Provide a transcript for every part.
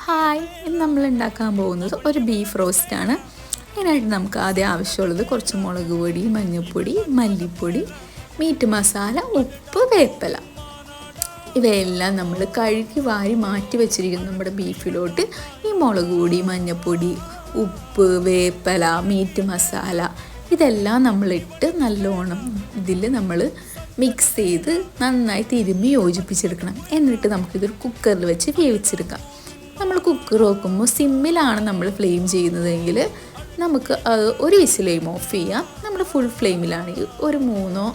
Hi, ഇന്ന് നമ്മൾ ഉണ്ടാക്കാൻ പോകുന്നത് ഒരു ബീഫ് റോസ്റ്റാണ്. അതിനായിട്ട് നമുക്ക് ആദ്യം ആവശ്യമുള്ളത് കുറച്ച് മുളക് പൊടി, മഞ്ഞൾപ്പൊടി, മല്ലിപ്പൊടി, മീറ്റ് മസാല, ഉപ്പ്, വേപ്പില. ഇവയെല്ലാം നമ്മൾ കഴുകി വാരി മാറ്റി വെച്ചിരിക്കുന്നു. നമ്മുടെ ബീഫിലോട്ട് ഈ മുളക് പൊടി, മഞ്ഞൾപ്പൊടി, ഉപ്പ്, വേപ്പില, മീറ്റ് മസാല ഇതെല്ലാം നമ്മളിട്ട് നല്ലോണം ഇതിൽ നമ്മൾ മിക്സ് ചെയ്ത് നന്നായി തിരുമ്മി യോജിപ്പിച്ചെടുക്കണം. എന്നിട്ട് നമുക്കിതൊരു കുക്കറിൽ വെച്ച് വേവിച്ചെടുക്കാം. നമ്മൾ കുക്കർ വെക്കുമ്പോൾ സിമ്മിലാണ് നമ്മൾ ഫ്ലെയിം ചെയ്യുന്നതെങ്കിൽ നമുക്ക് അത് ഒരു വിസിലേയും ഓഫ് ചെയ്യാം. നമ്മൾ ഫുൾ ഫ്ലെയിമിലാണെങ്കിൽ ഒരു 3,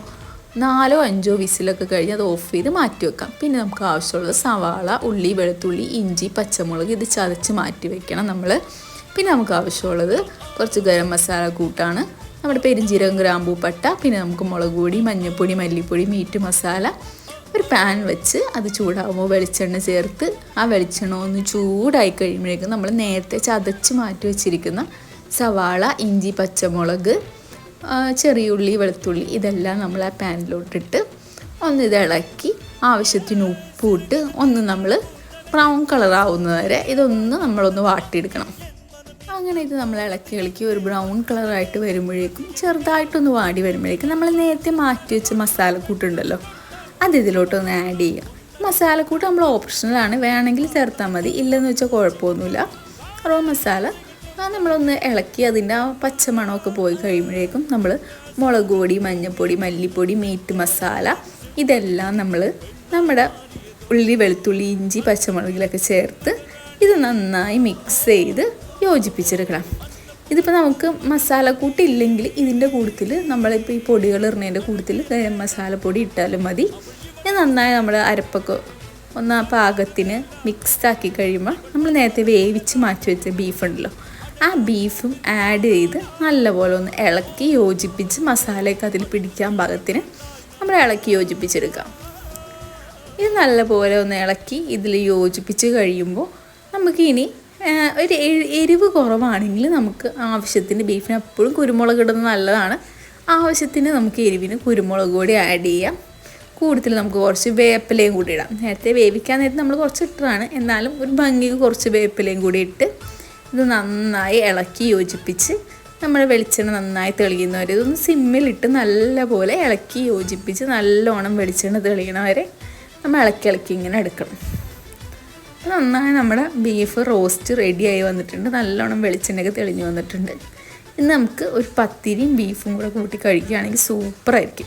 4, 5 വിസിലൊക്കെ കഴിഞ്ഞ് അത് ഓഫ് ചെയ്ത് മാറ്റി വെക്കാം. പിന്നെ നമുക്ക് ആവശ്യമുള്ളത് സവാള, ഉള്ളി, വെളുത്തുള്ളി, ഇഞ്ചി, പച്ചമുളക് ഇത് ചതച്ച് മാറ്റി വെക്കണം നമ്മൾ. പിന്നെ നമുക്ക് ആവശ്യമുള്ളത് കുറച്ച് ഗരം മസാല കൂട്ടാണ്, നമ്മുടെ പെരുംജീരകം, ഗ്രാമ്പൂ, പട്ട. പിന്നെ നമുക്ക് മുളക് പൊടി, മഞ്ഞൾപ്പൊടി, മല്ലിപ്പൊടി, മീറ്റ് മസാല. ഒരു പാൻ വെച്ച് അത് ചൂടാകുമ്പോൾ വെളിച്ചെണ്ണ ചേർത്ത് ആ വെളിച്ചെണ്ണ ഒന്ന് ചൂടായി കഴിയുമ്പോഴേക്കും നമ്മൾ നേരത്തെ ചതച്ച് മാറ്റി വെച്ചിരിക്കുന്ന സവാള, ഇഞ്ചി, പച്ചമുളക്, ചെറിയുള്ളി, വെളുത്തുള്ളി ഇതെല്ലാം നമ്മൾ ആ പാനിലോട്ടിട്ട് ഒന്ന് ഇത് ഇളക്കി ആവശ്യത്തിന് ഉപ്പിട്ട് ഒന്ന് നമ്മൾ ബ്രൗൺ കളറാവുന്നത് വരെ ഇതൊന്ന് നമ്മളൊന്ന് വാട്ടിയെടുക്കണം. അങ്ങനെ ഇത് നമ്മൾ ഇളക്കി ഒരു ബ്രൗൺ കളറായിട്ട് വരുമ്പോഴേക്കും ചെറുതായിട്ടൊന്ന് വാടി വരുമ്പോഴേക്കും നമ്മൾ നേരത്തെ മാറ്റി വെച്ച മസാലക്കൂട്ടുണ്ടല്ലോ അത് ഇതിലോട്ടൊന്ന് ആഡ് ചെയ്യുക. മസാലക്കൂട്ട് നമ്മൾ ഓപ്ഷണലാണ്, വേണമെങ്കിൽ ചേർത്താൽ മതി, ഇല്ലെന്ന് വെച്ചാൽ കുഴപ്പമൊന്നുമില്ല. റോ മസാല നമ്മളൊന്ന് ഇളക്കി അതിൻ്റെ ആ പച്ചമണമൊക്കെ പോയി കഴിയുമ്പോഴേക്കും നമ്മൾ മുളക് പൊടി, മഞ്ഞൾപ്പൊടി, മല്ലിപ്പൊടി, മീറ്റ് മസാല ഇതെല്ലാം നമ്മൾ നമ്മുടെ ഉള്ളി, വെളുത്തുള്ളി, ഇഞ്ചി, പച്ചമുളകിലൊക്കെ ചേർത്ത് ഇത് നന്നായി മിക്സ് ചെയ്ത് യോജിപ്പിച്ചെടുക്കണം. ഇതിപ്പോൾ നമുക്ക് മസാലക്കൂട്ടില്ലെങ്കിൽ ഇതിൻ്റെ കൂട്ടത്തിൽ നമ്മളിപ്പോൾ ഈ പൊടികൾ ഇടുന്നതിൻ്റെ കൂട്ടത്തിൽ ഗരം മസാലപ്പൊടി ഇട്ടാലും മതി. ഇത് നന്നായി നമ്മൾ അരപ്പൊക്കെ ഒന്ന് പാകത്തിന് മിക്സാക്കി കഴിയുമ്പോൾ നമ്മൾ നേരത്തെ വേവിച്ച് മാറ്റി വെച്ച ബീഫുണ്ടല്ലോ ആ ബീഫും ആഡ് ചെയ്ത് നല്ലപോലെ ഒന്ന് ഇളക്കി യോജിപ്പിച്ച് മസാലയൊക്കെ അതിൽ പിടിക്കാൻ പാകത്തിന് നമ്മൾ ഇളക്കി യോജിപ്പിച്ചെടുക്കാം. ഇത് നല്ലപോലെ ഒന്ന് ഇളക്കി ഇതിൽ യോജിപ്പിച്ച് കഴിയുമ്പോൾ നമുക്കിനി ഒരു എരിവ് കുറവാണെങ്കിൽ നമുക്ക് ആവശ്യത്തിന് ബീഫിന് എപ്പോഴും കുരുമുളക് ഇടുന്നത് നല്ലതാണ്. ആവശ്യത്തിന് നമുക്ക് എരിവിന് കുരുമുളക് കൂടി ആഡ് ചെയ്യാം. കൂടുതൽ നമുക്ക് കുറച്ച് വേപ്പിലയും കൂടി ഇടാം. നേരത്തെ വേവിക്കാൻ നേരത്തെ നമ്മൾ കുറച്ച് ഇട്ടതാണ്, എന്നാലും ഒരു ഭംഗിക്ക് കുറച്ച് വേപ്പിലയും കൂടി ഇട്ട് ഇത് നന്നായി ഇളക്കി യോജിപ്പിച്ച് നമ്മുടെ വെളിച്ചെണ്ണ നന്നായി തെളിയുന്നവരെ ഇതൊന്ന് സിമ്മിലിട്ട് നല്ലപോലെ ഇളക്കി യോജിപ്പിച്ച് നല്ലോണം വെളിച്ചെണ്ണ തെളിയണ വരെ നമ്മൾ ഇളക്കി ഇങ്ങനെ എടുക്കണം. നന്നായി നമ്മുടെ ബീഫ് റോസ്റ്റ് റെഡിയായി വന്നിട്ടുണ്ട്. നല്ലോണം വെളിച്ചെണ്ണയൊക്കെ തെളിഞ്ഞ് വന്നിട്ടുണ്ട്. ഇന്ന് നമുക്ക് ഒരു പത്തിരിയും ബീഫും കൂടെ കൂട്ടി കഴിക്കുകയാണെങ്കിൽ സൂപ്പറായിരിക്കും.